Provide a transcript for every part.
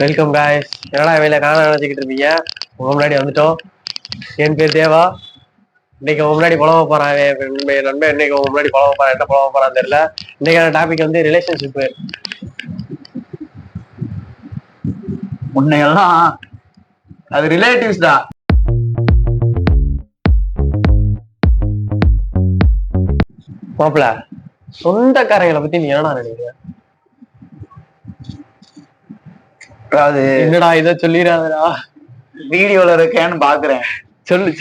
Welcome guys. என்னடா வேலை காண நினைச்சுக்கிட்டு இருந்தீங்க? உங்க முன்னாடி வந்துட்டோம். என் பேர் தேவா. இன்னைக்கு உங்க முன்னாடி புலவ போறான் நண்பன். இன்னைக்கு உங்க முன்னாடி புலவ போறான். என்ன புலவ போறான்னு தெரியல. இன்னைக்கான டாபிக் வந்து ரிலேஷன்ஷிப். முன்னையெல்லாம் அது ரிலேட்டிவ்ஸ் தான். மாப்பிள, சொந்தக்காரங்களை பத்தி நீ என்னடா நினைக்கிற? அதாவது என்னடா இதை சொல்லிடாதடா. வீடியோல இருக்கேன்னு பாக்குறேன். சொல்லு.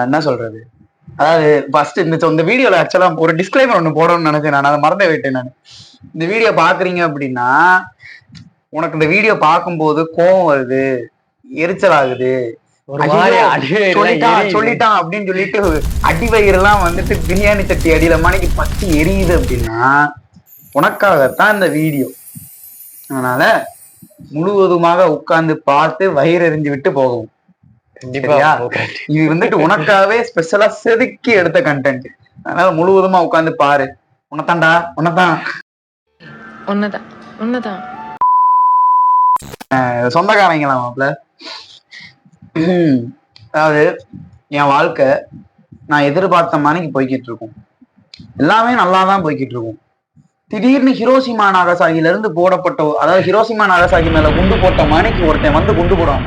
என்ன சொல்றது, அதாவது ஃபர்ஸ்ட் இந்த வீடியோல ஆக்சுவலா ஒரு டிஸ்கிளைமர் ஒண்ணு போடணும்னு நினைச்சேன். நான் அதை மறந்தே விட்டேன். நான் இந்த வீடியோ பாக்குறீங்க அப்படின்னா, உனக்கு இந்த வீடியோ பார்க்கும்போது கோவம் வருது, எரிச்சல் ஆகுது, சொல்லிட்டான் அப்படின்னு சொல்லிட்டு அடி வயிறெல்லாம் வந்துட்டு பிரியாணி சட்டி அடியில மணிக்கு பத்தி எரியுது அப்படின்னா உனக்காகத்தான் இந்த வீடியோ. அதனால முழுவதுமாக உட்கார்ந்து பார்த்து வயிறு எறிஞ்சு விட்டு போகும். இது வந்துட்டு உனக்காகவே ஸ்பெஷலா செதுக்கி எடுத்த கண்டென்ட். அதனால முழுவதுமா உட்கார்ந்து பாரு. உன்னதான் சொந்தக்காரங்களா மாப்ள. அதாவது என் வாழ்க்கை நான் எதிர்பார்த்த மாதிரிக்கு போய்கிட்டு இருக்கும். எல்லாமே நல்லாதான் போய்கிட்டு இருக்கும். திடீர்னு ஹிரோஷிமா நாகசாகில இருந்து போடப்பட்ட, அதாவது ஹிரோஷிமா நாகசாகி மேல குண்டு போட்ட மணிக்கு ஒருத்தன் வந்து குண்டு போடுவான்.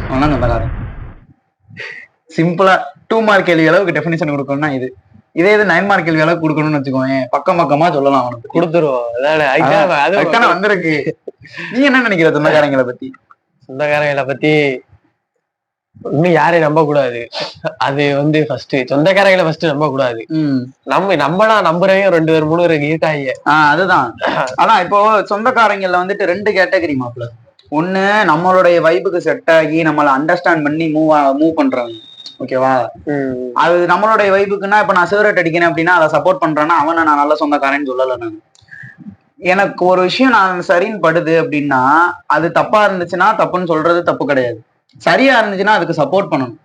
அவன் சொந்தக்காரன். சிம்பிளா 2 மார்க் கேள்வி அளவுக்கு டெபினிஷன் கொடுக்கணும்னா இதே 9 மார்க் கேள்வி அளவுக்கு கொடுக்கணும்னு வச்சுக்கோங்க. பக்கமா சொல்லலாம். அவனுக்கு கொடுத்துருவோம். வந்திருக்கு. நீ என்ன நினைக்கிற சொந்தக்காரங்களை பத்தி? சொந்தக்காரங்களை பத்தி இன்னும் யாரையும் நம்ப கூடாது. அது வந்து ஃபர்ஸ்ட் சொந்தக்காரங்களை ஃபர்ஸ்ட் நம்ப கூடாது. நம்மளா நம்புறவையும் 2 பேர் 3 பேர் இருக்காங்க. அதுதான். ஆனா இப்போ சொந்தக்காரங்கள்ல வந்துட்டு 2 கேட்டகரி மாப்ள. ஒண்ணு, நம்மளுடைய வைப்புக்கு செட் ஆகி நம்மள அண்டர்ஸ்டாண்ட் பண்ணி மூவ் பண்றவங்க. ஓகேவா? அது நம்மளுடைய வைப்புக்குன்னா, இப்ப நான் சிகரெட் அடிக்கிறேன் அப்படின்னா அதை சப்போர்ட் பண்றேன்னா அவனை நான் நல்ல சொந்தக்காரன்னு சொல்லல. நான் எனக்கு ஒரு விஷயம் நான் சரின்னு படுது அப்படின்னா, அது தப்பா இருந்துச்சுன்னா தப்புன்னு சொல்றது தப்பு கிடையாது. சரியா இருந்துச்சுன்னா அதுக்கு சப்போர்ட் பண்ணணும்.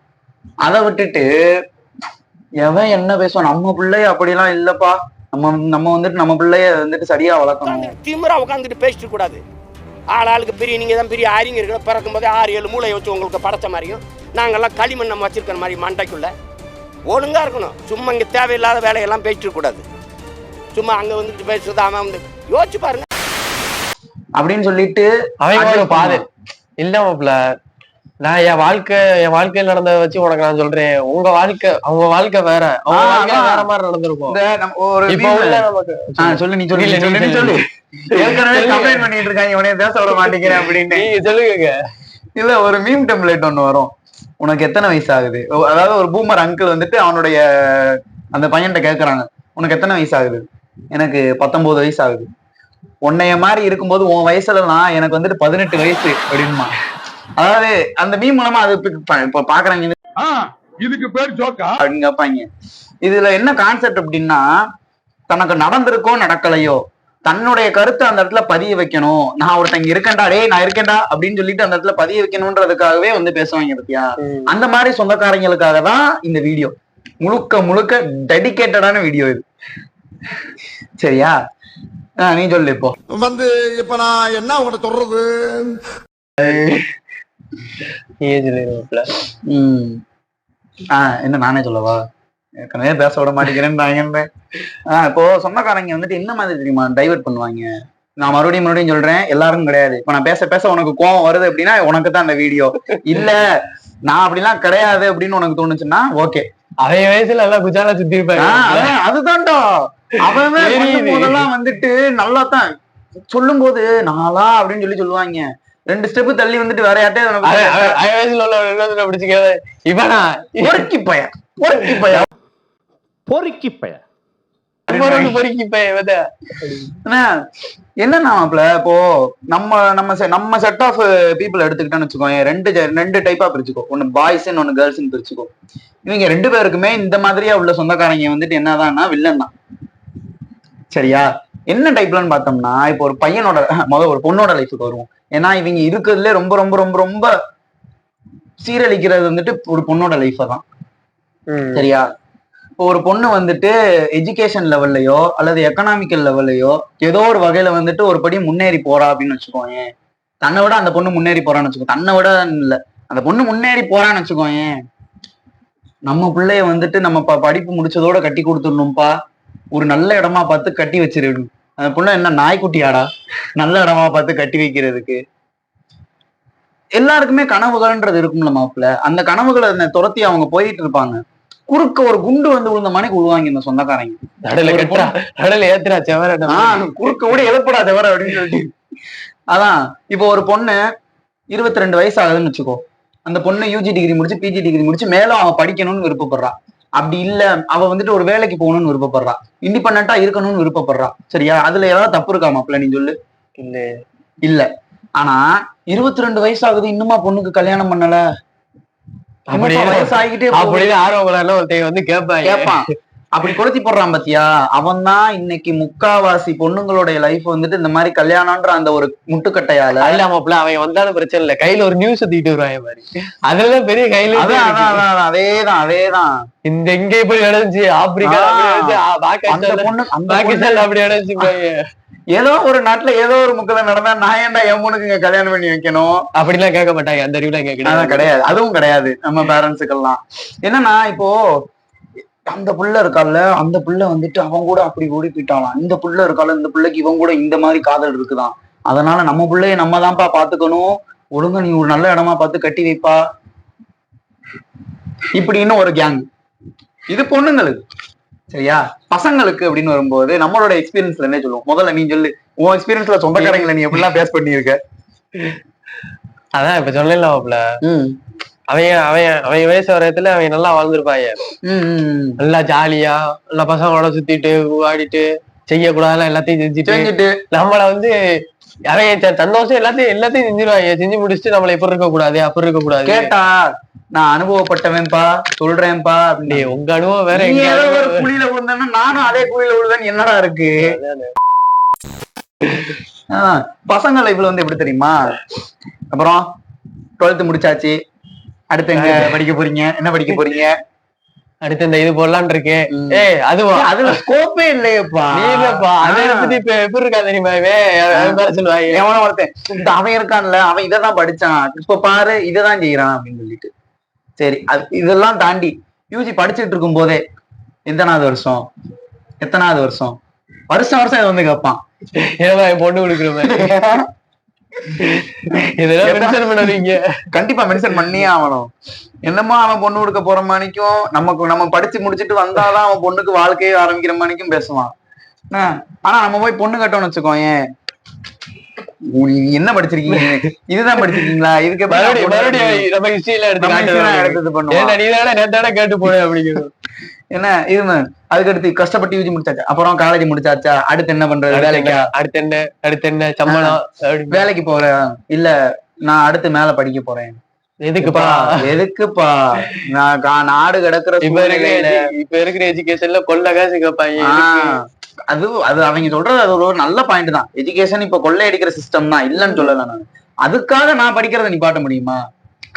அதை விட்டுட்டு எவன் என்ன பேசுவான், நம்ம பிள்ளைய அப்படிலாம் இல்லப்பா, நம்ம வந்துட்டு நம்ம பிள்ளைய வந்துட்டு சரியா வளர்க்கணும். திமிரா உட்காந்துட்டு பேசிட்டு கூடாது. ஆளுக்கு பெரிய நீங்க தான் பெரிய அறிஞர்கள். பிறக்கும் போதே 6-7 மூளை வச்சு உங்களுக்கு படைச்ச மாதிரியும் நாங்கெல்லாம் களிமண் நம்ம வச்சிருக்கிற மாதிரி மண்டைக்குள்ள ஒழுங்கா இருக்கணும். சும்மா இங்க தேவையில்லாத வேலையெல்லாம் பேசிட்டு கூடாது. சும்மா அங்க வந்துட்டு பேசுறது அவன் வந்து யோசிச்சு பாருங்க அப்படின்னு சொல்லிட்டு அவன் பாது இல்ல. நான் என் வாழ்க்கையில் நடந்ததை வச்சு உனக்கு நான் சொல்றேன். உங்க வாழ்க்கை அவங்க வாழ்க்கை வேற. அவங்க வேற மாதிரி நடந்திருக்கும். சொல்லு. ஏற்கனவே கம்ப்ளைண்ட் பண்ணிட்டு இருக்காங்க, உனைய பேச விட மாட்டேங்கிறேன் அப்படின்னு. சொல்லுங்க. இல்ல, ஒரு மீம் டெம்ப்ளேட் ஒண்ணு வரும். உனக்கு எத்தனை வயசு ஆகுது? அதாவது ஒரு பூமர் அங்கிள் வந்துட்டு அவனுடைய அந்த பையன்கிட்ட கேட்கறாங்க, உனக்கு எத்தனை வயசு ஆகுது? எனக்கு 19 வயசு ஆகுது. உன்னைய மாதிரி இருக்கும்போது உன் வயசுலலாம் எனக்கு வந்துட்டு 18 வயசு அப்படின்மா. அதாவது அந்த மீம் மூலமா அது இப்ப பாக்குறாங்க, இதுக்கு பேர் ஜோக்கா அப்படின்னு கேட்பாங்க. இதுல என்ன கான்செப்ட் அப்படின்னா, தனக்கு நடந்திருக்கோ நடக்கலையோ தன்னுடைய கருத்தை அந்த இடத்துல பதிய வைக்கணும். நான் ஒருத்தங்க இருக்கேன்டா, நான் இருக்கேன்டா அப்படின்னு சொல்லிட்டு அந்த இடத்துல பதிய வைக்கணும்ன்றதுக்காகவே வந்து பேசுவாங்க பத்தியா. அந்த மாதிரி சொந்தக்காரங்களுக்காக தான் இந்த வீடியோ. முழுக்க டெடிகேட்டடான வீடியோ இது. சரியா? நீ சொல்லு. இப்போ இப்ப நான் என்ன உங்கள்ட்ட சொல்றது? என்ன நானே சொல்லவா? ஏற்கனவே பேச விட மாட்டேங்கிறேன்னு. இப்போ சொந்தக்காரங்க வந்துட்டு என்ன மாதிரி தெரியுமா டைவர்ட் பண்ணுவாங்க. நான் மறுபடியும் சொல்றேன், எல்லாருக்கும் கிடையாது. இப்ப நான் பேச உனக்கு கோவம் வருது அப்படின்னா உனக்கு தான் அந்த வீடியோ. இல்ல நான் அப்படிலாம் கிடையாது அப்படின்னு உனக்கு தோணுச்சுன்னா ஓகே. அவன் வயசுல எல்லாம் குஜாலா சுத்தி இருப்பாங்க. அதுதான்டா. அவன் போதெல்லாம் வந்துட்டு நல்லா தான் சொல்லும் போது நாளா அப்படின்னு சொல்லுவாங்க. 2 ஸ்டெப் தள்ளி வந்துட்டு வேற யார்ட்டையாவது பிடிச்சிக்கிறது. இவனா பொறுக்கி பையன். என்னன்னா இப்போ நம்ம செட் ஆஃப் பீப்புள் எடுத்துக்கிட்டோன்னு வச்சுக்கோங்க. 2 டைப்பா பிரிச்சுக்கோ. ஒன்னு பாய்ஸ், ஒன்னு கேர்ள்ஸ் பிரிச்சுக்கோ. இவங்க 2 பேருக்குமே இந்த மாதிரியா உள்ள சொந்தக்காரங்க வந்துட்டு என்னதான்னா வில்லன் தான். சரியா? என்ன டைப்லன்னு பார்த்தோம்னா, இப்போ ஒரு பையனோட ஒரு பொண்ணோட லைஃபுக்கு வருவோம். ஏன்னா இவங்க இருக்கிறதுல ரொம்ப ரொம்ப ரொம்ப ரொம்ப சீரழிக்கிறது வந்துட்டு ஒரு பொண்ணோட லைஃப தான். சரியா? இப்போ ஒரு பொண்ணு வந்துட்டு எஜுகேஷன் லெவல்லையோ அல்லது எக்கனாமிக்கல் லெவல்லையோ ஏதோ ஒரு வகையில வந்துட்டு ஒரு படி முன்னேறி போறா அப்படின்னு வச்சுக்கோங்க. தன்னை விட அந்த பொண்ணு முன்னேறி போறான்னு வச்சுக்கோ, தன்னை விட இல்ல அந்த பொண்ணு முன்னேறி போறான்னு வச்சுக்கோங்க, நம்ம பிள்ளைய வந்துட்டு நம்ம படிப்பு முடிச்சதோட கட்டி கொடுத்துடணும்ப்பா, ஒரு நல்ல இடமா பார்த்து கட்டி வச்சிருக்கணும். அந்த பொண்ணு என்ன நாய்க்குட்டியாடா நல்ல இடமா பார்த்து கட்டி வைக்கிறதுக்கு? எல்லாருக்குமே கனவுகள்ன்றது இருக்கும்ல மாப்பிள்ள. அந்த கனவுகளை துரத்தி அவங்க போயிட்டு இருப்பாங்க. குறுக்க ஒரு குண்டு வந்து விழுந்த மாதிரி விழுவாங்க இந்த சொந்தக்காரங்க. குறுக்க கூட எழுப்படா தவிர அப்படின்னு சொல்லிட்டு. அதான் இப்போ ஒரு பொண்ணு 22 வயசு ஆகுதுன்னு வச்சுக்கோ, அந்த பொண்ணு யூஜி டிகிரி முடிச்சு பிஜி டிகிரி முடிச்சு மேலும் அவன் படிக்கணும்னு விருப்பப்படுறா. அப்படி இல்ல அவ வந்துட்டு ஒரு வேலைக்கு போகணும்னு விருப்பப்படுறா, இண்டிபெண்டா இருக்கணும்னு விருப்பப்படுறா. சரியா? அதுல ஏதாவது தப்பு இருக்கா மாப்பிள்ள நீ சொல்லு? இல்ல. ஆனா 22 வயசு ஆகுது, இன்னுமா பொண்ணுக்கு கல்யாணம் பண்ணல? வயசாகிட்டே வந்து கேட்பான். அப்படி கொளுத்தி போடுறான் பாத்தியா? அவன் தான் இன்னைக்கு முக்காவாசி பொண்ணுங்களுடைய லைஃப் வந்துட்டு இந்த மாதிரி கல்யாணம்ன்ற அந்த ஒரு முட்டுக்கட்டையால இல்லாமப்ல அவன் வந்தாலும் பிரச்சனை இல்ல, கையில ஒரு நியூஸ் தூக்கிட்டு வருவாங்க மாதிரி. அதெல்லாம் பெரிய கையில அதேதான் இந்த எங்க போய் நடந்துச்சு ஆப்பிரிக்கா அப்படி நடந்துச்சு. ஏதோ ஒரு நாட்டுல ஏதோ ஒரு முக்கில நடந்தா நான் ஏன்டா என் பொண்ணுக்கு கல்யாணம் பண்ணி வைக்கணும் அப்படிலாம் கேட்க மாட்டாங்க. அந்த அறிவுலாம் கிடையாது, அதுவும் கிடையாது நம்ம பேரண்ட்ஸுக்கெல்லாம். என்னன்னா இப்போ அந்த புள்ள இருக்கால, அந்த புள்ள வந்துட்டு அவன் கூட அப்படி ஓடி போயிட்டாலாம், இந்த புள்ள இருக்கால, இந்த பிள்ளைக்கு இவன் கூட இந்த மாதிரி காதல் இருக்குதான், அதனால நம்ம பிள்ளைய நம்ம தான்ப்பா பாத்துக்கணும், ஒழுங்கா நீ ஒரு நல்ல இடமா பார்த்து கட்டி வைப்பா, இப்படின்னு ஒரு கேங். இது பொண்ணுங்களுக்கு. சரியா? பசங்களுக்கு அப்படின்னு வரும்போது நம்மளோட எக்ஸ்பீரியன்ஸ்ல என்ன சொல்லுவோம்? முதல்ல நீ சொல்லு, உன் எக்ஸ்பீரியன்ஸ்ல சொந்தக்காரங்களை நீ எப்படிலாம் பேஸ் பண்ணிருக்க? அதான் இப்ப சொல்லல, அவன் வயசு வரையத்துல அவன் நல்லா வாழ்ந்துருப்பாங்க, நல்லா ஜாலியா நல்லா பசங்களோட சுத்திட்டு ஆடிட்டு செய்யக்கூடாதுலாம் எல்லாத்தையும் செஞ்சுட்டு நம்மள வந்து அவன் சந்தோஷம் எல்லாத்தையும் செஞ்சிருவாங்க. செஞ்சு முடிச்சுட்டு நம்மள இப்படி இருக்க கூடாது அப்படி இருக்க கூடாது. கேட்டா நான் அனுபவப்பட்டவன்பா சொல்றேன்ப்பா அப்படி. உங்க அனுபவம் வேற, ஒரு குழியில விழுந்தேன்னா நானும் அதே குழியில விழுந்தேன்னு என்னடா இருக்கு? பசங்க லைஃப்ல வந்து எப்படி தெரியுமா? அப்புறம் 12th முடிச்சாச்சு, அடுத்து எங்க படிக்க போறீங்க, என்ன படிக்க போறீங்க, அடுத்து இந்த இது போடலான் இருக்கேன். அதுல ஸ்கோப்பே இல்லையப்பா. அதை பத்தி இப்ப எப்படி இருக்கா தெரியுமா? சொல்லுவாங்க எவனோ ஒருத்தன் அவன் இருக்கான்ல, அவன் இதைதான் படிச்சான், இப்ப பாரு இதைதான் செய்யறான் அப்படின்னு சொல்லிட்டு. சரி, இதெல்லாம் தாண்டி யூஜி படிச்சுட்டு இருக்கும் போதே எத்தனாவது வருஷம் வருஷம் இதை வந்து கேட்பான், பொண்ணு கொடுக்குற மாதிரி. கண்டிப்பா மென்ஷன் பண்ணியே ஆகணும். என்னமோ அவன் பொண்ணு கொடுக்க போற மாணிக்கும் நம்ம படிச்சு முடிச்சுட்டு வந்தாதான் அவன் பொண்ணுக்கு வாழ்க்கையே ஆரம்பிக்கிற மாணிக்கும் பேசுவான். ஆனா நம்ம போய் பொண்ணு கட்டோம்னு வச்சுக்கோங்க, என்ன படிச்சிருக்கீங்க, இதுதான் படிச்சிருக்கீங்களா, இதுக்கு கேட்டு போன அப்படிங்கிறது என்ன இது. அதுக்கடுத்து கஷ்டப்பட்டு யூஜி முடிச்சாச்சா, அப்புறம் காலேஜ் முடிச்சாச்சா, அடுத்து என்ன பண்றது, வேலைக்கா, அடுத்து என்ன சம்பளம், வேலைக்கு போறேன், இல்ல நான் அடுத்து மேல படிக்க போறேன். எதுக்குப்பா நான் நாடு கிடக்குற இப்ப இருக்கிற எஜுகேஷன்ல கொள்ள காசு கேட்பாங்க. அது அவங்க சொல்றது அது ஒரு நல்ல பாயிண்ட் தான். எஜுகேஷன் இப்ப கொள்ளை அடிக்கிற சிஸ்டம் தான், இல்லன்னு சொல்லல நான். அதுக்காக நான் படிக்கிறத நிப்பாட்ட முடியுமா?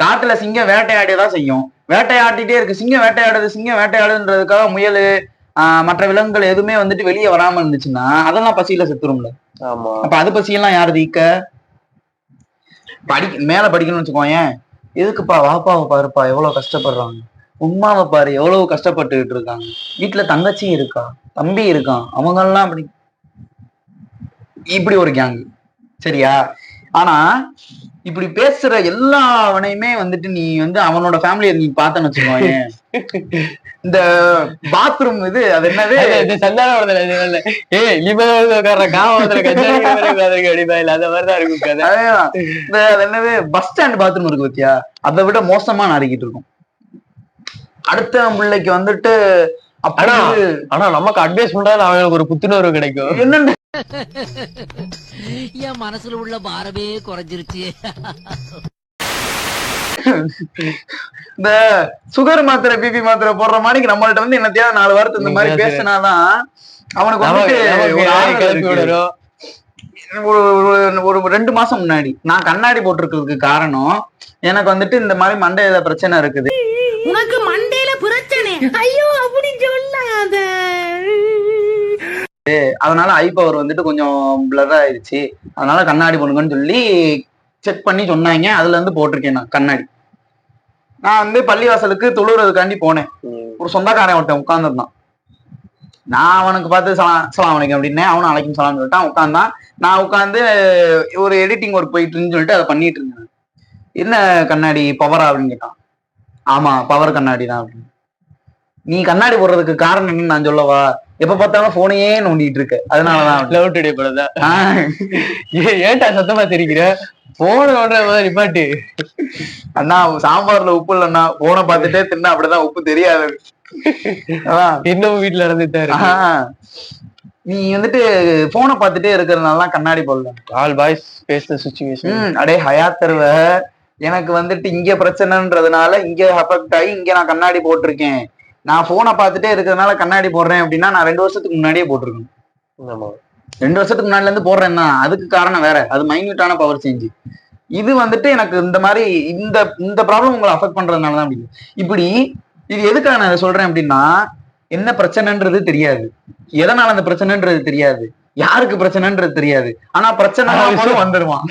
காட்டுல சிங்கம் வேட்டையாடியதான் செய்யும், வேட்டையாடிட்டே இருக்கு. சிங்கம் வேட்டையாடுன்றதுக்காக முயல் மற்ற விலங்குகள் எதுவுமே வந்துட்டு வெளியே வராம இருந்துச்சுன்னா அதெல்லாம் பசியில செத்துரும்ல. அப்ப அது பசியெல்லாம் யாரு தீக்க? மேல படிக்கணும்னு வச்சுக்கோங்க, எதுக்குப்பா, வாப்பாவை பாருப்பா எவ்வளவு கஷ்டப்படுறாங்க, உமாவை பாரு எவ்வளவு கஷ்டப்பட்டுக்கிட்டு இருக்காங்க, வீட்டுல தங்கச்சி இருக்கா, தம்பி இருக்கான், அவங்க எல்லாம் அப்படி இப்படி ஒரு கேங். சரியா? ஆனா இப்படி பேசுற எல்லாவனையுமே வந்துட்டு நீ வந்து அவனோட ஃபேமிலியை நீ பார்த்தன்னு வச்சுக்கோங்க, இந்த பாத்ரூம் இது அது என்னது என்னது பஸ் ஸ்டாண்ட் பாத்ரூம் இருக்கு பத்தியா, அதை விட மோசமா நறுக்கிட்டு இருக்கும். அடுத்த பிள்ளைக்கு வந்துட்டு ஆனா நமக்கு அட்வைஸ் பண்றாரு அவங்களுக்கு ஒரு புத்துணர்வு கிடைக்கும். என்னன்னு என் மனசுல உள்ள பாரமே குறைஞ்சிருச்சு. இந்த சுகர் மாத்திரை பிபி மாத்திரை போடுற மாதிரி நம்மள்ட்ட வந்து என்னத்தையா 4 வாரத்துக்கு இந்த மாதிரி பேசினாதான் அவனுக்கு வந்துட்டு ஒரு 2 மாசம் முன்னாடி நான் கண்ணாடி போட்டிருக்கிறதுக்கு காரணம் எனக்கு வந்துட்டு இந்த மாதிரி மண்டையில பிரச்சனை இருக்குது. உனக்கு மண்டையில பிரச்சனை ஐயோ அப்படி சொல்லாத. அதனால ஐ பவர் வந்துட்டு கொஞ்சம் பிளர் ஆயிடுச்சு, அதனால கண்ணாடி போடுங்கன்னு சொல்லி செக் பண்ணி சொன்னாங்க. அதுல இருந்து போட்டிருக்கேன் நான் கண்ணாடி. நான் வந்து பள்ளிவாசலுக்கு தொழுறதுக்காண்டி போனேன். ஒரு சொந்தக்காரன் ஒருத்தன் உட்காந்துருந்தான். நான் அவனுக்கு பார்த்து சலாம் வலைக்கம் அப்படின்னே, அவனும் அலைக்கும் சலாம் சொல்லிட்டான். உட்காந்தான். நான் உட்காந்து ஒரு எடிட்டிங் ஒர்க் போயிட்டு இருந்துன்னு சொல்லிட்டு அதை பண்ணிட்டு இருந்தேன். என்ன கண்ணாடி பவரா அப்படின்னு கேட்டான். ஆமா பவர் கண்ணாடி தான் அப்படின்னு. நீ கண்ணாடி போடுறதுக்கு காரணம் என்னன்னு நான் சொல்லவா? எப்ப பார்த்தாலும் போனையே நோண்டிட்டு இருக்க, அதனாலதான். லவ் டுடே படதான். ஏன்டா சத்தமா தெரிவிக்கிற? போன ஓடுற மாதிரி நிப்பாட்டு. அண்ணா சாம்பார்ல உப்பு இல்லைண்ணா, போனை பார்த்துட்டே தின்னா அப்படிதான் உப்பு தெரியாது. இன்னமும் வீட்டுல நடந்துட்டாரு. நீ வந்துட்டு போனை பார்த்துட்டே இருக்கிறதுனால கண்ணாடி போடல. All boys face the situation. அடே ஹயாத் தருவ, எனக்கு வந்துட்டு இங்க பிரச்சனைன்றதுனால இங்க அஃபெக்ட் ஆகி இங்க நான் கண்ணாடி போட்டிருக்கேன். நான் போனை பார்த்துட்டே இருக்கிறதுனால கண்ணாடி போடுறேன் அப்படின்னா நான் 2 வருஷத்துக்கு முன்னாடியே போட்டிருக்கேன். 2 வருஷத்துக்கு முன்னாடில இருந்து போடுறேன்னா அதுக்கு காரணம் வேற, அது மைன்யூட்டான பவர் சேஞ்ச். இது வந்துட்டு எனக்கு இந்த மாதிரி இந்த ப்ராப்ளம் உங்களை அஃபெக்ட் பண்றதுனால தான் அப்படி. இப்படி இது எதுக்காக நான் இதை சொல்றேன் அப்படின்னா, என்ன பிரச்சனைன்றது தெரியாது, எதனால அந்த பிரச்சனைன்றது தெரியாது, யாருக்கு பிரச்சனைன்றது தெரியாது. ஆனா பிரச்சனை வந்துருவான்.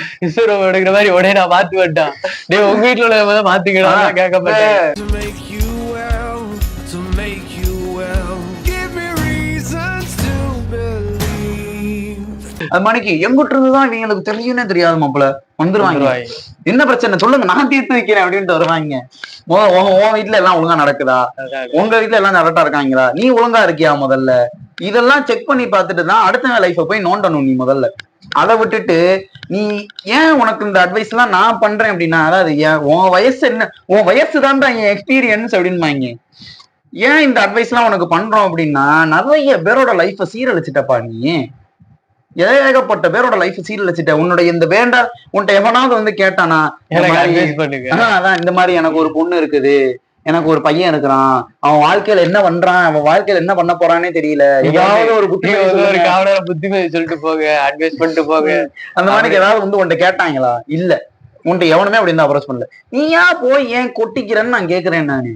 எடுக்கிற மாதிரி உடனே நான் மாத்தி விட்டான். உங்க வீட்டுல உள்ள மாத்திக்கலாம் கேட்கப்பட்டேன். அது மணிக்கு எங்கிட்டு இருந்துதான் இவங்களுக்கு தெரியும்னே தெரியாது மாப்பிள்ள வந்துருவாங்க. என்ன பிரச்சனை சொல்லுங்க, நான் தீர்த்து வைக்கிறேன் அப்படின்ட்டு வருவாங்க. உன் வீட்டுல எல்லாம் ஒழுங்கா நடக்குதா, உங்க வீட்டுல எல்லாம் கரெக்டா இருக்காங்களா, நீ ஒழுங்கா இருக்கியா, முதல்ல இதெல்லாம் செக் பண்ணி பார்த்துட்டு தான் அடுத்த லைஃப போய் நோண்டணும் நீ முதல்ல. அதை விட்டுட்டு நீ ஏன் உனக்கு இந்த அட்வைஸ் எல்லாம் நான் பண்றேன் அப்படின்னா, அதாவது உன் வயசு என்ன, உன் வயசு தான் என் எக்ஸ்பீரியன்ஸ் அப்படின்பாங்க. ஏன் இந்த அட்வைஸ் எல்லாம் உனக்கு பண்றோம் அப்படின்னா, நிறைய பேரோட லைஃப சீரழிச்சிட்டப்பா நீ. ஏகப்பட்ட பேரோட லைஃப் சீரழிச்சிட்ட. உன்னுடைய இந்த வேண்டாம் உன்ட்ட எவனாவது வந்து கேட்டானா, அதான் இந்த மாதிரி எனக்கு ஒரு பொண்ணு இருக்குது, எனக்கு ஒரு பையன் இருக்கிறான், அவன் வாழ்க்கையில என்ன பண்றான், அவன் வாழ்க்கையில என்ன பண்ண போறானே தெரியல, ஏதாவது ஒரு புத்திமதி சொல்லிட்டு போக, அட்வைஸ் பண்ணிட்டு போக, அந்த மாதிரி ஏதாவது வந்து உன்ட்ட கேட்டாங்களா? இல்ல, உன்ட்ட எவனுமே அப்படி இருந்தா அப்ரோச் பண்ணல. நீயா போய் ஏன் கொட்டிக்கிறேன்னு நான் கேக்குறேன். நானு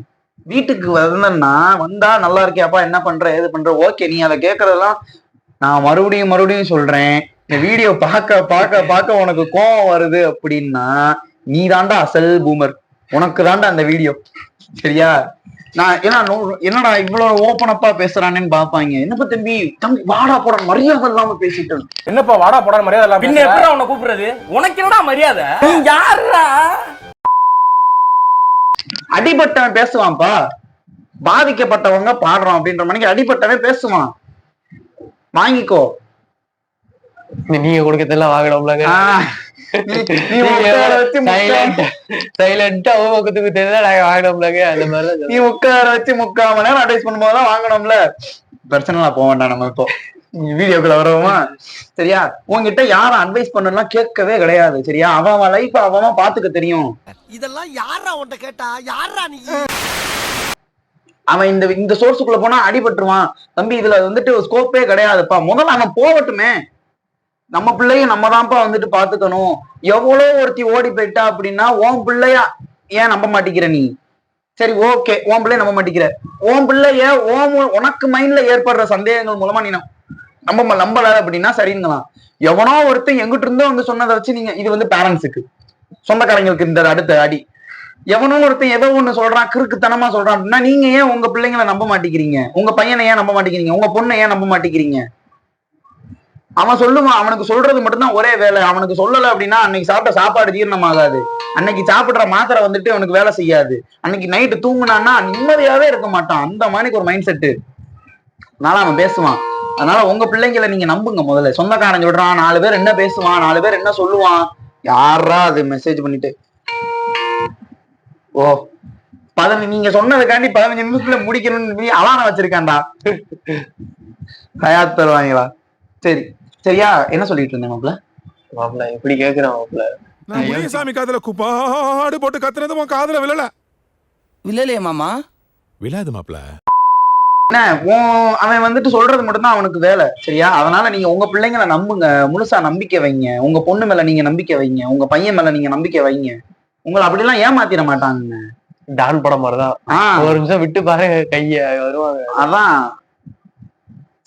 வீட்டுக்கு வந்தேன்னா வந்தா நல்லா இருக்கியாப்பா, என்ன பண்ற ஏது பண்ற, ஓகே. நீ அதை கேக்குறதெல்லாம் நான் மறுபடியும் சொல்றேன். இந்த வீடியோ பார்க்க உனக்கு கோவம் வருது அப்படின்னா நீ தாண்டா அசல் பூமர், உனக்கு தாண்டா அந்த வீடியோ, சரியா? நான் என்னடா இவ்வளவு ஓப்பனப்பா பேசுறானேன்னு பாப்பாங்க. என்னப்பா தம்பி வாடா போட மரியாதை இல்லாம பேசிட்டு, என்னப்பா வாடா போட மரியாதை இல்லாம, பின்ன எப்படி அவனை கூப்பிடுறது? உனக்கு என்னடா மரியாதை? யாருடா அடிபட்டவன் பேசுவான்ப்பா, பாதிக்கப்பட்டவங்க பாடுறோம் அப்படின்ற மணிக்கு அடிபட்டவன் பேசுவான். வாங்கிக்கோ, நீங்க கொடுக்கறதெல்லாம் வாங்கணும்லங்க. நீ உட்கார வச்சு 3/4 மணி நேரம் அட்வைஸ் பண்ணும்போதுதான் வாங்கணும்ல. பிரச்சனை போக வேண்டாம், நம்ம இப்போ வீடியோக்குள்ள வரவுமா, சரியா? உங்ககிட்ட யாரும் அட்வைஸ் பண்ணலாம் கேட்கவே கிடையாது, சரியா? அவன் லைஃப் அவன் பாத்துக்க தெரியும். இதெல்லாம் யாரா உன்ட்ட கேட்டா, யாரா நீ? அவன் இந்த சோர்ஸுக்குள்ள போனா அடிபட்டுருவான் தம்பி. இதுல வந்துட்டு ஸ்கோப்பே கிடையாதுப்பா. முதல்ல அவன் போகட்டுமே. நம்ம பிள்ளைய நம்ம தான்ப்பா வந்துட்டு பாத்துக்கணும். எவ்வளவு ஒருத்தி ஓடி போயிட்டா அப்படின்னா, உன் பிள்ளைய ஏன் நம்ப மாட்டேங்கிற நீ? சரி ஓகே, உன் பிள்ளைய நம்ப மாட்டேங்கிற, உன் பிள்ளைய உனக்கு மைண்ட்ல ஏற்படுற சந்தேகங்கள் மூலமா நீ நம்பல அப்படின்னா சரிங்களாம். எவனோ ஒருத்தன் எங்கிட்ட இருந்தோ வந்து சொன்னதை வச்சு நீங்க, இது வந்து பேரண்ட்ஸுக்கு சொந்தக்காரங்களுக்கு இந்த அடுத்த அடி. எவனோ ஒருத்தன் ஏதோ ஒண்ணு சொல்றான், கிறுக்குத்தனமா சொல்றான் அப்படின்னா நீங்க ஏன் உங்க பிள்ளைங்களை நம்ப மாட்டேங்கிறீங்க? உங்க பையனை ஏன் நம்ப மாட்டேங்கிறீங்க? உங்க பொண்ணை ஏன் நம்ப மாட்டேங்கிறீங்க? அவன் சொல்லுவான், அவனுக்கு சொல்றது மட்டும்தான் ஒரே வேலை. அவனுக்கு சொல்லல அப்படின்னா அன்னைக்கு சாப்பிட்ட சாப்பாடு ஜீரணம் ஆகாது, அன்னைக்கு சாப்பிடுற மாத்திரை வந்துட்டு அவனுக்கு வேலை செய்யாது, அன்னைக்கு நைட்டு தூங்குனான்னா நிம்மதியாவே இருக்க மாட்டான். அந்த மாதிரி ஒரு மைண்ட் செட்டு. அதனால அவன் பேசுவான். அதனால உங்க பிள்ளைங்களை நீங்க நம்புங்க முதல்ல. சொந்தக்காரன் சொல்றான், 4 பேர் என்ன பேசுவான், 4 பேர் என்ன சொல்லுவான், யாரா அது மெசேஜ் பண்ணிட்டு ஓ நீங்க சொன்னதுக்காண்டி 15 நிமிஷத்துல முடிக்கணும்னு அலாரம் வச்சிருக்கான்டா. ஹயாத் தருவாங்களா? சரி சரியா, என்ன சொல்லிட்டு இருந்தேன் மாப்ள? எப்படி கேக்குறான் மாப்ள? நான் முனியசாமி காதுல குப்பாடு போட்டு கத்துனது உன் காதுல விழலையே மாமா. விழாது மாப்ள. அவன் வந்துட்டு சொல்றது மட்டும்தான் அவனுக்கு வேலை, சரியா? அதனால நீங்க உங்க பிள்ளைங்களை நம்புங்க, முழுசா நம்பிக்கை வைங்க. உங்க பொண்ணு மேல நீங்க நம்பிக்கை வைங்க, உங்க பையன் மேல நீங்க நம்பிக்கை வைங்க. உங்களை அப்படிலாம் ஏமாத்திட மாட்டாங்க. டான் படம் மாதிரிதான். ஒரு நிமிஷம் விட்டு பாருங்க கைய வருவாங்க. அதான்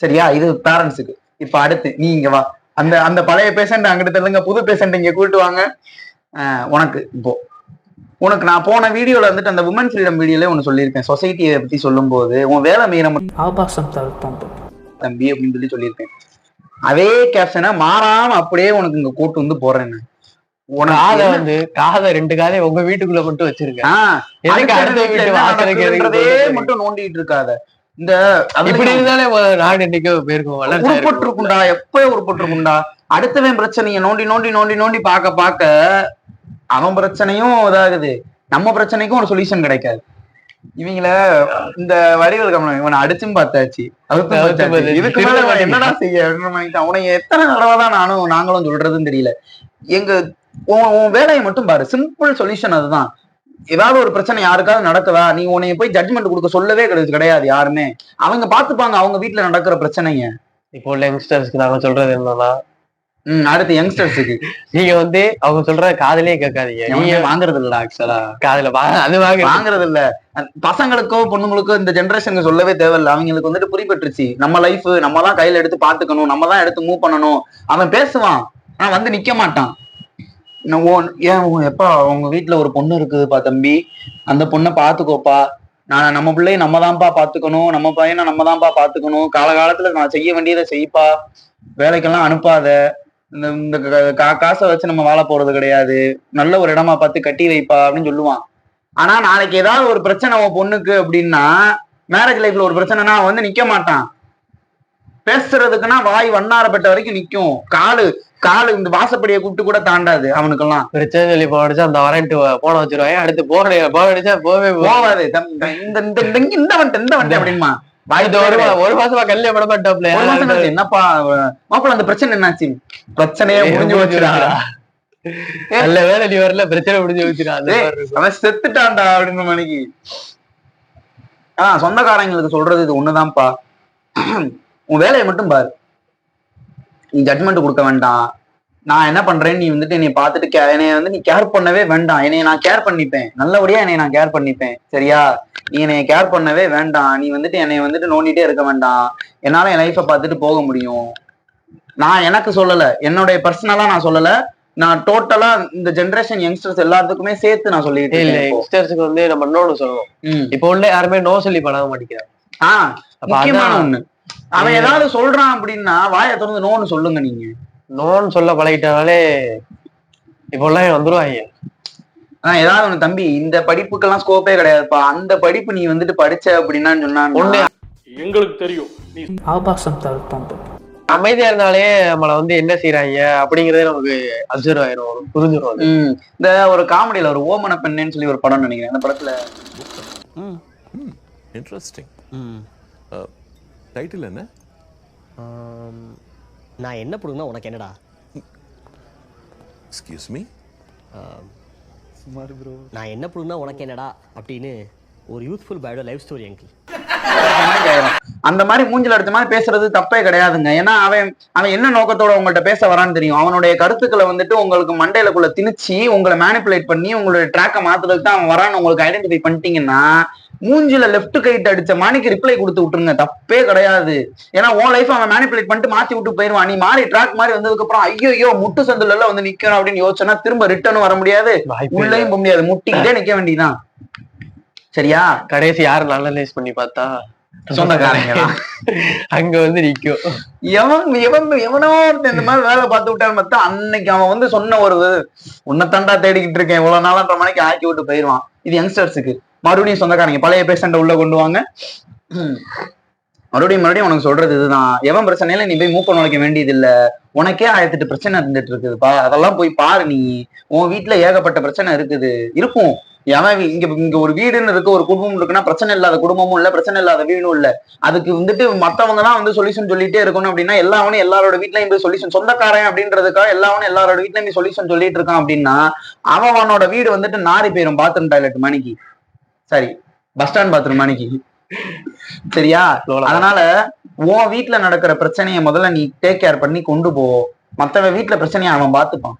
சரியா, இது பேரண்ட்ஸுக்கு. இப்ப அடுத்து நீ இங்க வா, அந்த அந்த பழைய பேஷண்ட் அங்கிட்ட தள்ளுங்க, புது பேஷண்ட் இங்க கூட்டு வாங்க. உனக்கு இப்போ உனக்கு நான் போன வீடியோல வந்துட்டு அந்த உமன் ஃப்ரீடம் வீடியோல ஒன்னு சொல்லியிருக்கேன். சொசைட்டியை பத்தி சொல்லும் போது உன் வேலை மீறம் ஆபாசம் தம்பி அப்படின்னு சொல்லியிருக்கேன். அதே கேப்ஷனை மாறாம அப்படியே உனக்கு இங்க கூட்டு வந்து போடுறேன். காதை வந்து காதை 2 காதை உங்க வீட்டுக்குள்ள மட்டும் வச்சிருக்கேன். மட்டும் நோண்டிட்டு இருக்காத. இந்த இப்படி இருந்தாலே நாடு இன்னைக்கு போயிருக்கும், உருப்பட்டிருக்குண்டா, எப்ப உருப்பட்டிருக்குண்டா. அடுத்தவன் பிரச்சனைய நோண்டி நோண்டி நோண்டி நோண்டி பார்க்க அவன் பிரச்சனையும் இதாகுது, நம்ம பிரச்சனைக்கும் ஒரு சொல்யூஷன் கிடைக்காது. இவங்கள இந்த வரிகள் கவனம், இவனை அடிச்சும் பார்த்தாச்சு, இதுக்கு மேல என்னடா செய்ய. அவனை எத்தனை தடவைதான் நாங்களும் சொல்றதுன்னு தெரியல. எங்க உன் வேலையை மட்டும் பாரு, சிம்பிள் சொல்யூஷன் அதுதான். ஏதாவது ஒரு பிரச்சனை யாருக்காவது நடக்குதா, நீ உன்னைய போய் ஜட்மெண்ட் கொடுக்க சொல்லவே கிடையாது யாருமே. அவங்க பாத்துப்பாங்க அவங்க வீட்டுல நடக்கிற பிரச்சனைங்க. இப்போ உள்ள யங்ஸ்டர்ஸ்க்கு நாங்க சொல்றது என்னன்னா, அடுத்து யங்ஸ்டர்ஸுக்கு நீங்க வந்து அவங்க சொல்ற காதலே கேட்காதீங்க. நீங்க வாங்குறது இல்ல, ஆக்சுவலா காதுல அது வாங்குறது இல்ல. பசங்களுக்கோ பொண்ணுங்களுக்கோ இந்த ஜென்ரேஷனுக்கு சொல்லவே தேவையில்ல. அவங்களுக்கு வந்துட்டு புரிப்பட்டுருச்சு, நம்ம லைஃப் நம்ம தான் கையில எடுத்து பாத்துக்கணும், நம்ம தான் எடுத்து மூவ் பண்ணணும். அவன் பேசுவான் ஆனா வந்து நிக்க மாட்டான். ஏன் எப்பா உங்க வீட்டுல ஒரு பொண்ணு இருக்குதுப்பா தம்பி, அந்த பொண்ணை பாத்துக்கோப்பா, நான் நம்ம பிள்ளைய நம்ம தான்ப்பா பாத்துக்கணும், நம்ம பையனை நம்ம தான்ப்பா பாத்துக்கணும், காலகாலத்துல நான் செய்ய வேண்டியதை செய்ப்பா, வேலைக்கெல்லாம் அனுப்பாத, இந்த காசை வச்சு நம்ம வாழ போறது கிடையாது, நல்ல ஒரு இடமா பார்த்து கட்டி வைப்பா அப்படின்னு சொல்லுவான். ஆனா நாளைக்கு ஏதாவது ஒரு பிரச்சனை உன் பொண்ணுக்கு அப்படின்னா, மேரேஜ் லைஃப்ல ஒரு பிரச்சனைனா வந்து நிக்க மாட்டான். பேசுறதுக்குன்னா வாய் வண்ணாரப்பட்ட வரைக்கும் நிக்கும், காலு இந்த வாசப்படியை கூப்பிட்டு கூட தாண்டாது அவனுக்கெல்லாம். பிரச்சனை சொல்லி போனடிச்சா அந்த வரேன்ட்டு போன வச்சிருவாங்க, அடுத்து போனடிச்சா போவே போவாது. இந்த வந்துட்டு அப்படின்மா ஒரு மாசமா கல்யாணம் பண்ண மாட்டாப்ல. என்னப்பா மாப்பிள்ள அந்த பிரச்சனை என்னாச்சு, பிரச்சனையே முடிஞ்சு வச்சுடா, நல்ல வேலை நீ வரல, பிரச்சனை முடிஞ்சு வச்சுடா, அவன் செத்துட்டான்டா அப்படின்னு மணிக்கு. சொந்தக்காரங்களுக்கு சொல்றது இது ஒண்ணுதான்ப்பா, உன் வேலையை மட்டும் பாரு, நீ ஜட்மெண்ட் கொடுக்க வேண்டாம். நான் என்ன பண்றேன்னு நீ வந்துட்டு என்னை பார்த்துட்டு என்னைய வந்து நீ கேர் பண்ணவே வேண்டாம். என்னைய நான் கேர் பண்ணிப்பேன், நல்லபடியா என்னைய நான் கேர் பண்ணிப்பேன், சரியா? நீ என்னைய கேர் பண்ணவே வேண்டாம். நீ வந்துட்டு என்னைய வந்துட்டு நோண்டிட்டே இருக்க வேண்டாம். என்னால என் லைஃபை பார்த்துட்டு போக முடியும். நான் எனக்கு சொல்லல, என்னுடைய பர்சனலா நான் சொல்லல, நான் டோட்டலா இந்த ஜென்ரேஷன் யங்ஸ்டர்ஸ் எல்லாத்துக்குமே சேர்த்து நான் சொல்லிட்டு இல்ல. யங்ஸ்டர்ஸுக்கு வந்து நம்ம இன்னொன்னு சொல்லணும், இப்போ உள்ள யாருமே நோ சொல்லி பழக மாட்டேங்கிறாங்க. முக்கியமான ஒண்ணு, அவன் ஏதாவது சொல்றான் அப்படின்னா வாயை திறந்து நோன்னு சொல்லுங்க. நீங்க நோன்னு சொல்ல பழகிட்டாலே இப்போ வந்துருவாங்க. ஏதாவது ஒண்ணு தம்பி, இந்த படிப்புக்கெல்லாம் ஸ்கோப்பே கிடையாதுப்பா, அந்த படிப்பு நீ வந்துட்டு படிச்ச அப்படின்னா சொன்னா ஒண்ணு எங்களுக்கு தெரியும். ஆபாசம் அமைதியா இருந்தாலே நம்மள வந்து என்ன செய்யறாங்க அப்படிங்கறதே நமக்கு அப்சர்வ் ஆயிரும், புரிஞ்சிடும். இந்த ஒரு காமெடியில ஒரு ஓமன பெண்ணேன்னு சொல்லி ஒரு படம் நினைக்கிறேன், அந்த படத்துல இன்ட்ரெஸ்டிங் டைட்டில் என்ன? நான் என்ன போடுனா உனக்கு என்னடா? எக்ஸ்கியூஸ் மீ, நான் என்ன போடுனா உனக்கு என்னடா அப்படின்னு ஒரு யூத்ஃபுல் பயோட லைஃப் ஸ்டோரி அங்கிள். அந்த மாதிரி மூஞ்சில அடிச்ச மாதிரி பேசுறது தப்பே கிடையாதுங்க. ஏன்னா அவன் என்ன நோக்கத்தோட உங்கள்ட்ட பேச வரான்னு தெரியும். அவனுடைய கருத்துக்களை வந்துட்டு உங்களுக்கு மண்டையிலக்குள்ள திணிச்சு உங்களை மேனிப்புலேட் பண்ணி உங்களுடைய ட்ராக்கை மாத்துறதுக்கு தான் அவன் வரான்னு உங்களுக்கு ஐடென்டிஃபை பண்ணிட்டீங்கன்னா, மூஞ்சில லெஃப்ட் கைட் அடிச்ச மாணிக்கு ரிப்ளை கொடுத்து விட்டுருங்க, தப்பே கிடையாது. ஏன்னா உன் லைஃப் அவன் மேனிப்புலேட் பண்ணிட்டு மாத்தி விட்டு போயிருவான். நீ மாறி ட்ராக் மாதிரி வந்ததுக்கு அப்புறம் ஐயோ முட்டு சந்துல எல்லாம் வந்து நிக்கணும் அப்படின்னு யோசிச்சோன்னா திரும்ப ரிட்டர்னும் வர முடியாது, உள்ளேயும் போக முடியாது, முட்டிக்கிட்டே நிக்க வேண்டியதான், சரியா? கடைசி யாரும் அனலைஸ் பண்ணி பார்த்தா சொந்தக்காரங்க அங்க வந்து நிக்கும். எவனோ இந்த மாதிரி வேலை பார்த்து விட்டான்னு பார்த்தா அன்னைக்கு அவன் வந்து சொன்ன ஒரு உன்னைத்தாண்டா தேடிக்கிட்டு இருக்கேன் இவ்வளவு நாளான்ற மணிக்கு ஆக்கி விட்டு போயிருவான். இது யங்ஸ்டர்ஸுக்கு. மறுபடியும் சொந்தக்காரங்க பழைய பேஷண்ட உள்ள கொண்டு வாங்க. மறுபடியும் உனக்கு சொல்றது இதுதான், எவன் பிரச்சனையில நீ போய் மூக்க நுழைக்க வேண்டியது இல்ல. உனக்கே 1008 பிரச்சனை இருந்துட்டு இருக்குதுப்பா, அதெல்லாம் போய் பாரு. நீ உன் வீட்டுல ஏகப்பட்ட பிரச்சனை இருக்கும். எவன் இங்க ஒரு வீடுன்னு இருக்கு, ஒரு குடும்பம் இருக்குன்னா பிரச்சனை இல்லாத குடும்பமும் இல்ல, பிரச்சனை இல்லாத வீடும் இல்ல. அதுக்கு வந்துட்டு மத்தவங்க தான் வந்து சொல்யூஷன் சொல்லிட்டே இருக்கணும் அப்படின்னா எல்லாவனும் எல்லாரோட வீட்லயும் போய் சொல்யூஷன், சொந்தக்காரன் அப்படின்றதுக்காக எல்லாவனும் எல்லாரோட வீட்லயும் போய் சொல்யூஷன் சொல்லிட்டு இருக்கான் அப்படின்னா அவனோட வீடு வந்துட்டு நாரி போயிரும் பாத்ரூம் டாய்லெட் மணிக்கு, சரி பஸ் ஸ்டாண்ட் பாத்ரூம் மணிக்கு, சரியா? அதனால உன் வீட்டுல நடக்கிற பிரச்சனையை முதல்ல நீ டேக் கேர் பண்ணி கொண்டு போ. மத்தவன் வீட்டுல பிரச்சனையை அவன் பாத்துப்பான்.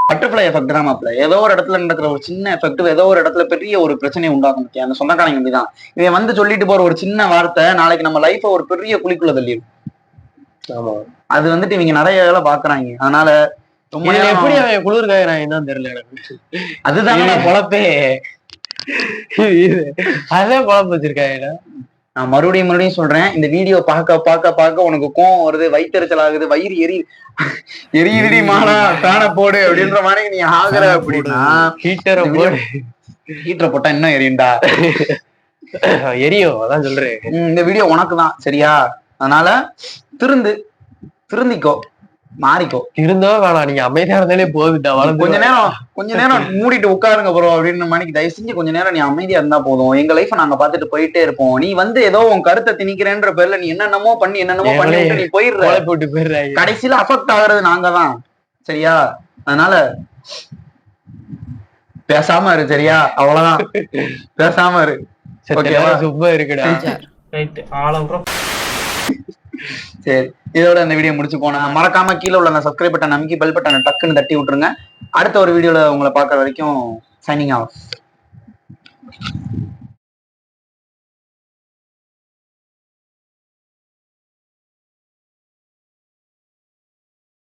பட்டர்ஃபிளை எஃபெக்ட் தான் மாப்பிள்ள. ஏதோ ஒரு இடத்துல நடக்கிற ஒரு சின்ன எஃபெக்ட் ஏதோ ஒரு இடத்துல பெரிய ஒரு பிரச்சனையை உண்டாக்கும். அந்த சொந்தக்காரங்க அப்படிதான். இவன் வந்து சொல்லிட்டு போற ஒரு சின்ன வார்த்தை நாளைக்கு நம்ம லைஃப ஒரு பெரிய குழிக்குள்ள தள்ளிடும். ஆமா, அது வந்துட்டு இவங்க நிறைய வேலை பாக்குறாங்க. அதனால ரொம்ப எப்படி அவன் குளிர் காயறான் தான் தெரியல எனக்கு. அதுதான் பொழப்பே. அதான் குழப்பம் வச்சிருக்காங்க. நான் மறுபடியும் சொல்றேன், இந்த வீடியோ பார்க்க உனக்கு கோவம் வருது, வயிற்றுச்சல் ஆகுது, வயிறு எரியுதுடி மாலா ஃபேனை போடு அப்படின்ற மாதிரி நீ ஆகுற அப்படின்னா ஹீட்டரை போட்டா இன்னும் எரியும்டா. எரியும், அதான் சொல்றேன். இந்த வீடியோ உனக்கு தான் சரியா? அதனால திருந்திக்கோ, மாறிக்கோ. இருந்தோ வேணாம், நீங்க அமைதியா இருந்தாலே போகுதுடா. கொஞ்ச நேரம் மூடிட்டு உட்காருங்க ப்ரோ அப்படின்னு மணிக்கு தயவு செஞ்சு கொஞ்ச நேரம் நீ அமைதியா இருந்தா போதும். எங்க லைஃப் நாங்க பாத்துட்டு போயிட்டே இருப்போம். நீ வந்து ஏதோ உன் கருத்தை திணிக்கிறேன்ற பேர்ல நீ என்னென்னமோ பண்ணி நீ போயிடுற. கடைசியில அஃபெக்ட் ஆகுறது நாங்க தான் சரியா? அதனால பேசாம இரு சரியா? அவ்வளவுதான், பேசாம இரு. சும்மா இருக்குடா. சரி, இதோட இந்த வீடியோ முடிச்சு போனேன். மறக்காம கீழே உள்ள அந்த சப்ஸ்கிரைப் பட்டன் அமைக்கி பெல் பட்டனை டக்குன்னு தட்டி விட்டுருங்க. அடுத்த ஒரு வீடியோல உங்களை பார்க்கற வரைக்கும் சைனிங் ஆஃப்.